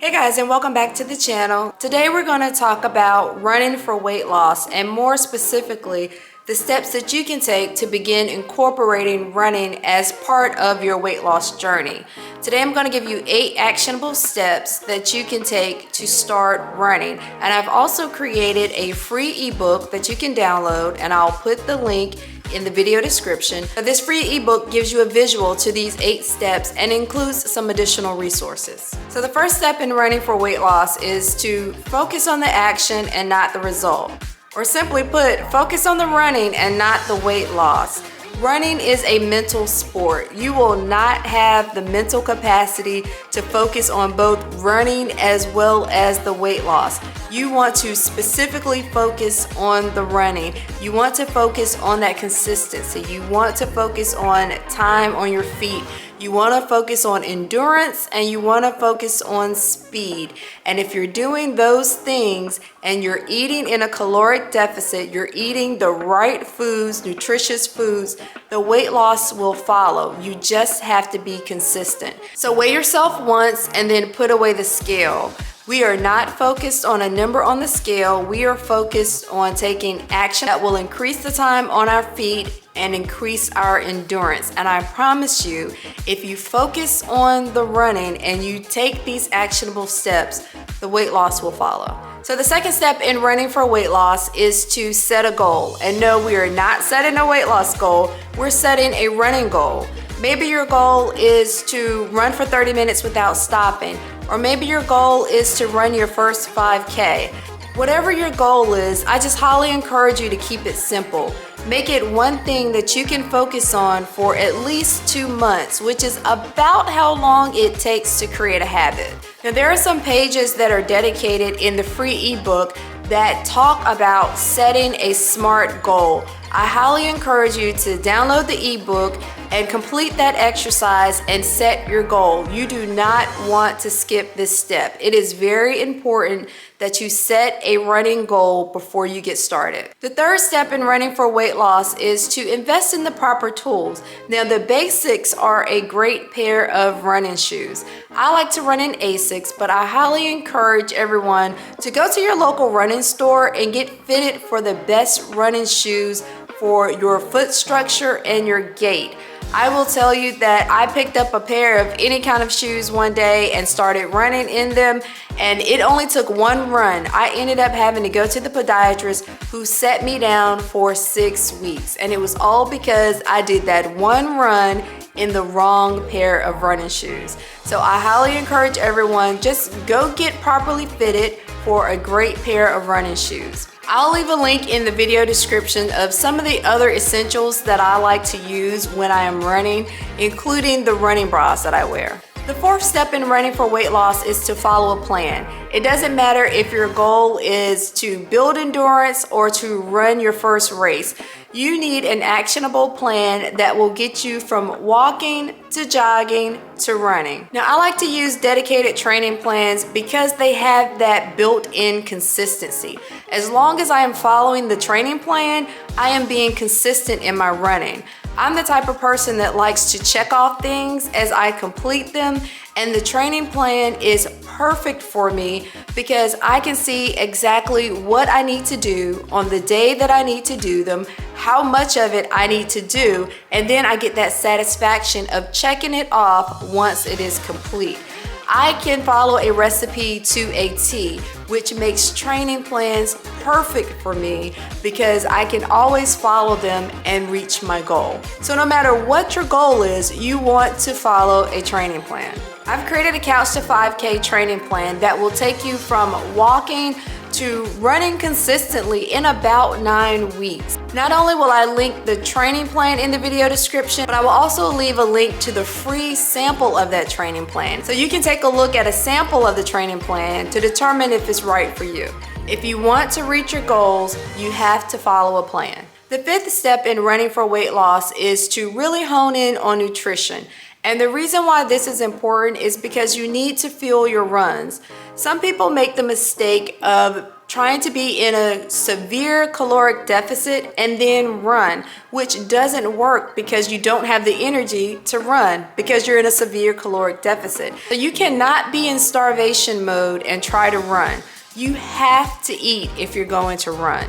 Hey guys, and welcome back to the channel. Today we're going to talk about running for weight loss, and more specifically the steps that you can take to begin incorporating running as part of your weight loss journey. Today I'm going to give you 8 actionable steps that you can take to start running, and I've also created a free ebook that you can download, and I'll put the link in the video description. This free ebook gives you a visual to these 8 steps and includes some additional resources. So the first step in running for weight loss is to focus on the action and not the result. Or simply put, focus on the running and not the weight loss. Running is a mental sport. You will not have the mental capacity to focus on both running as well as the weight loss. You want to specifically focus on the running. You want to focus on that consistency. You want to focus on time on your feet. You want to focus on endurance, and you want to focus on speed. And if you're doing those things and you're eating in a caloric deficit, you're eating the right foods, nutritious foods, the weight loss will follow. You just have to be consistent. So weigh yourself once and then put away the scale. We are not focused on a number on the scale. We are focused on taking action that will increase the time on our feet and increase our endurance. And I promise you, if you focus on the running and you take these actionable steps, the weight loss will follow. So the second step in running for weight loss is to set a goal. And no, we are not setting a weight loss goal. We're setting a running goal. Maybe your goal is to run for 30 minutes without stopping. Or maybe your goal is to run your first 5K. Whatever your goal is, I just highly encourage you to keep it simple. Make it one thing that you can focus on for at least 2 months, which is about how long it takes to create a habit. Now, there are some pages that are dedicated in the free ebook that talk about setting a SMART goal. I highly encourage you to download the ebook and complete that exercise and set your goal. You do not want to skip this step. It is very important that you set a running goal before you get started. The third step in running for weight loss is to invest in the proper tools. Now, the basics are a great pair of running shoes. I like to run in Asics, but I highly encourage everyone to go to your local running store and get fitted for the best running shoes for your foot structure and your gait. I will tell you that I picked up a pair of any kind of shoes one day and started running in them, and it only took one run. I ended up having to go to the podiatrist, who set me down for 6 weeks, and it was all because I did that one run in the wrong pair of running shoes. So I highly encourage everyone, just go get properly fitted for a great pair of running shoes. I'll leave a link in the video description of some of the other essentials that I like to use when I am running, including the running bras that I wear. The fourth step in running for weight loss is to follow a plan. It doesn't matter if your goal is to build endurance or to run your first race. You need an actionable plan that will get you from walking to jogging to running. Now, I like to use dedicated training plans because they have that built-in consistency. As long as I am following the training plan, I am being consistent in my running. I'm the type of person that likes to check off things as I complete them, and the training plan is perfect for me because I can see exactly what I need to do on the day that I need to do them, how much of it I need to do, and then I get that satisfaction of checking it off once it is complete. I can follow a recipe to a T, which makes training plans perfect for me because I can always follow them and reach my goal. So no matter what your goal is, you want to follow a training plan. I've created a Couch to 5K training plan that will take you from walking to running consistently in about 9 weeks. Not only will I link the training plan in the video description, but I will also leave a link to the free sample of that training plan. So you can take a look at a sample of the training plan to determine if it's right for you. If you want to reach your goals, you have to follow a plan. The fifth step in running for weight loss is to really hone in on nutrition. And the reason why this is important is because you need to fuel your runs. Some people make the mistake of trying to be in a severe caloric deficit and then run, which doesn't work because you don't have the energy to run because you're in a severe caloric deficit. So you cannot be in starvation mode and try to run. You have to eat if you're going to run.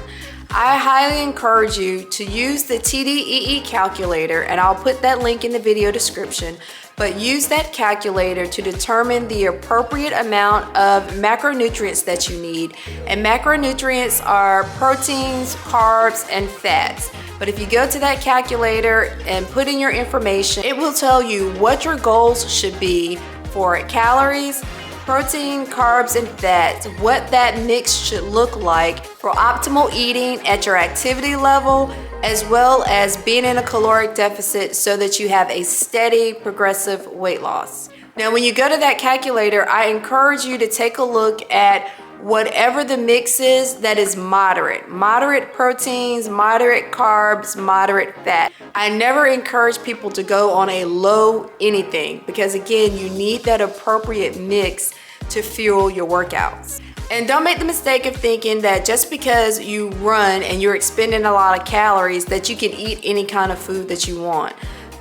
I highly encourage you to use the TDEE calculator, and I'll put that link in the video description. But use that calculator to determine the appropriate amount of macronutrients that you need. And macronutrients are proteins, carbs, and fats. But if you go to that calculator and put in your information, it will tell you what your goals should be for calories, protein, carbs, and fats, what that mix should look like for optimal eating at your activity level, as well as being in a caloric deficit so that you have a steady, progressive weight loss. Now, when you go to that calculator, I encourage you to take a look at whatever the mix is that is moderate. Moderate proteins, moderate carbs, moderate fat. I never encourage people to go on a low anything because, again, you need that appropriate mix to fuel your workouts. And don't make the mistake of thinking that just because you run and you're expending a lot of calories that you can eat any kind of food that you want.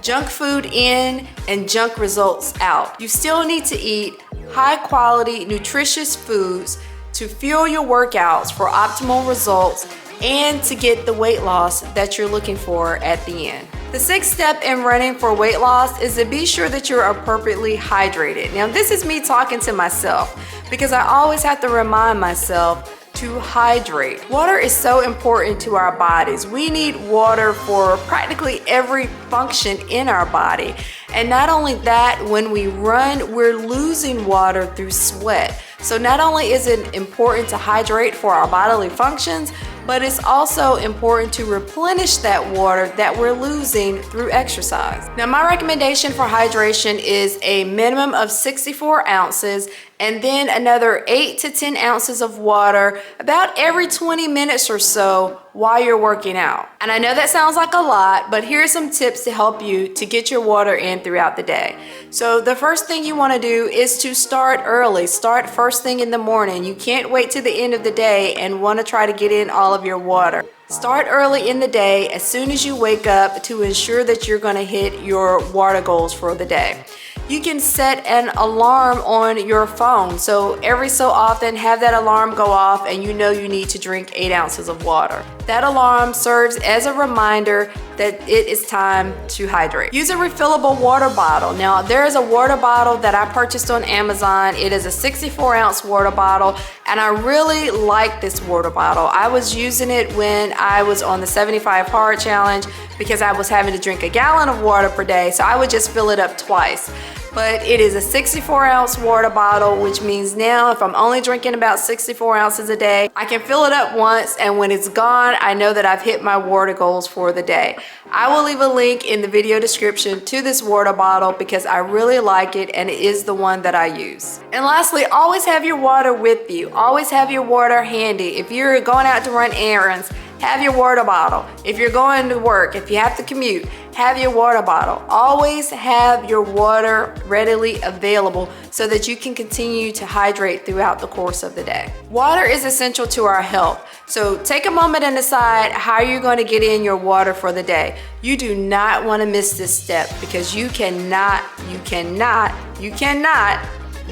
Junk food in and junk results out. You still need to eat high quality, nutritious foods to fuel your workouts for optimal results and to get the weight loss that you're looking for at the end. The sixth step in running for weight loss is to be sure that you're appropriately hydrated. Now, this is me talking to myself because I always have to remind myself to hydrate. Water is so important to our bodies. We need water for practically every function in our body. And not only that, when we run, we're losing water through sweat. So not only is it important to hydrate for our bodily functions, but it's also important to replenish that water that we're losing through exercise. Now, my recommendation for hydration is a minimum of 64 ounces and then another 8 to 10 ounces of water about every 20 minutes or so while you're working out. And I know that sounds like a lot, but here are some tips to help you to get your water in throughout the day. So the first thing you want to do is to start early. Start first thing in the morning. You can't wait to the end of the day and want to try to get in all of your water. Start early in the day as soon as you wake up to ensure that you're going to hit your water goals for the day. You can set an alarm on your phone. So every so often have that alarm go off and you know you need to drink 8 ounces of water. That alarm serves as a reminder that it is time to hydrate. Use a refillable water bottle. Now, there is a water bottle that I purchased on Amazon. It is a 64-ounce water bottle, and I really like this water bottle. I was using it when I was on the 75 Hard Challenge because I was having to drink a gallon of water per day, so I would just fill it up twice. But it is a 64-ounce water bottle, which means now if I'm only drinking about 64 ounces a day, I can fill it up once, and when it's gone, I know that I've hit my water goals for the day. I will leave a link in the video description to this water bottle because I really like it and it is the one that I use. And lastly, always have your water with you. Always have your water handy. If you're going out to run errands, have your water bottle. If you're going to work, if you have to commute, have your water bottle. Always have your water readily available so that you can continue to hydrate throughout the course of the day. Water is essential to our health. So take a moment and decide how you're going to get in your water for the day. You do not want to miss this step because you cannot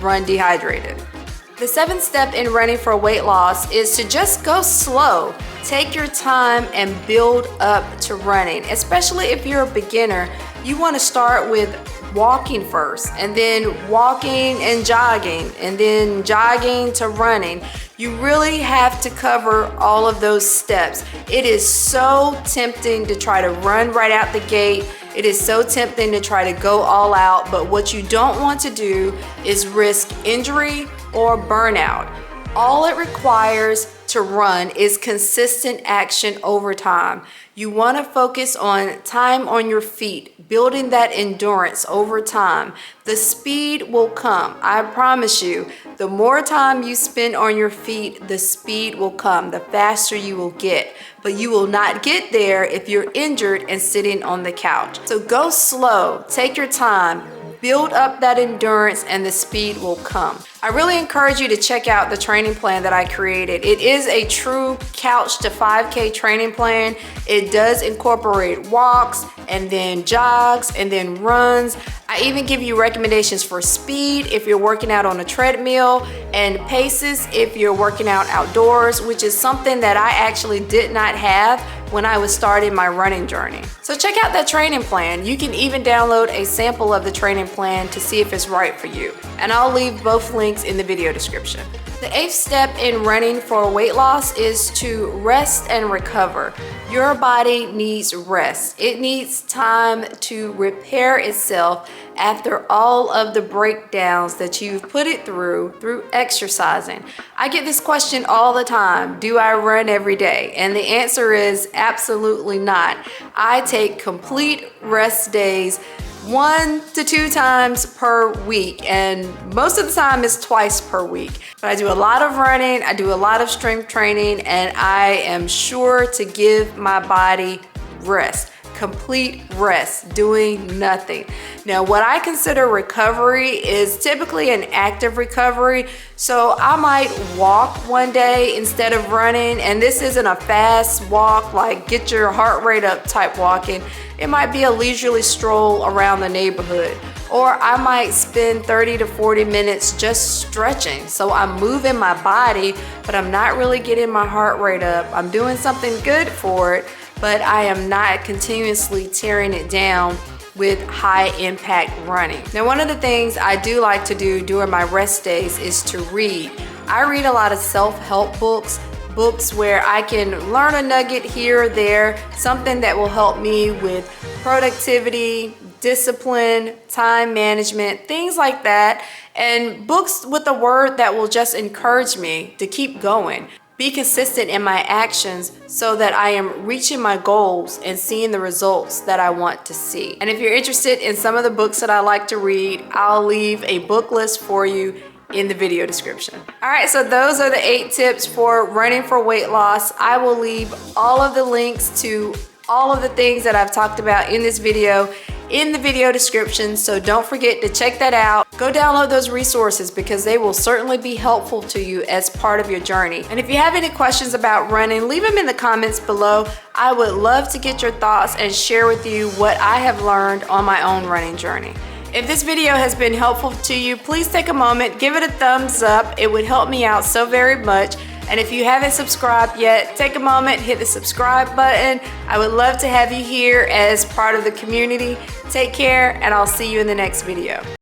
run dehydrated. The seventh step in running for weight loss is to just go slow. Take your time and build up to running. Especially if you're a beginner, you want to start with walking first, and then walking and then jogging to running. You really have to cover all of those steps. It is so tempting to try to run right out the gate. It is so tempting to try to go all out, but what you don't want to do is risk injury or burnout. All it requires to run is consistent action over time. You want to focus on time on your feet, building that endurance over time. The speed will come. I promise you, the more time you spend on your feet, the speed will come, the faster you will get. But you will not get there if you're injured and sitting on the couch. So go slow, take your time, build up that endurance, and the speed will come. I really encourage you to check out the training plan that I created. It is a true couch to 5K training plan. It does incorporate walks and then jogs and then runs. I even give you recommendations for speed if you're working out on a treadmill and paces if you're working out outdoors, which is something that I actually did not have when I was starting my running journey. So check out that training plan. You can even download a sample of the training plan to see if it's right for you. And I'll leave both links in the video description. The 8th step in running for weight loss is to rest and recover. Your body needs rest. It needs time to repair itself after all of the breakdowns that you've put it through exercising. I get this question all the time. Do I run every day? And the answer is absolutely not. I take complete rest days 1 to 2 times per week, and most of the time it's twice per week. But I do a lot of running, I do a lot of strength training, and I am sure to give my body rest, complete rest, doing nothing. Now, what I consider recovery is typically an active recovery. So I might walk one day instead of running, and this isn't a fast walk, like get your heart rate up type walking. It might be a leisurely stroll around the neighborhood, or I might spend 30 to 40 minutes just stretching. So I'm moving my body, but I'm not really getting my heart rate up. I'm doing something good for it, but I am not continuously tearing it down with high impact running. Now, one of the things I do like to do during my rest days is to read. I read a lot of self-help books where I can learn a nugget here or there, something that will help me with productivity, discipline, time management, things like that. And books with a word that will just encourage me to keep going. Be consistent in my actions so that I am reaching my goals and seeing the results that I want to see. And if you're interested in some of the books that I like to read, I'll leave a book list for you in the video description. All right, so those are the 8 tips for running for weight loss. I will leave all of the links to all of the things that I've talked about in this video in the video description, so don't forget to check that out. Go download those resources because they will certainly be helpful to you as part of your journey. And if you have any questions about running, leave them in the comments below. I would love to get your thoughts and share with you what I have learned on my own running journey. If this video has been helpful to you, please take a moment, give it a thumbs up. It would help me out so very much. And if you haven't subscribed yet, take a moment, hit the subscribe button. I would love to have you here as part of the community. Take care, and I'll see you in the next video.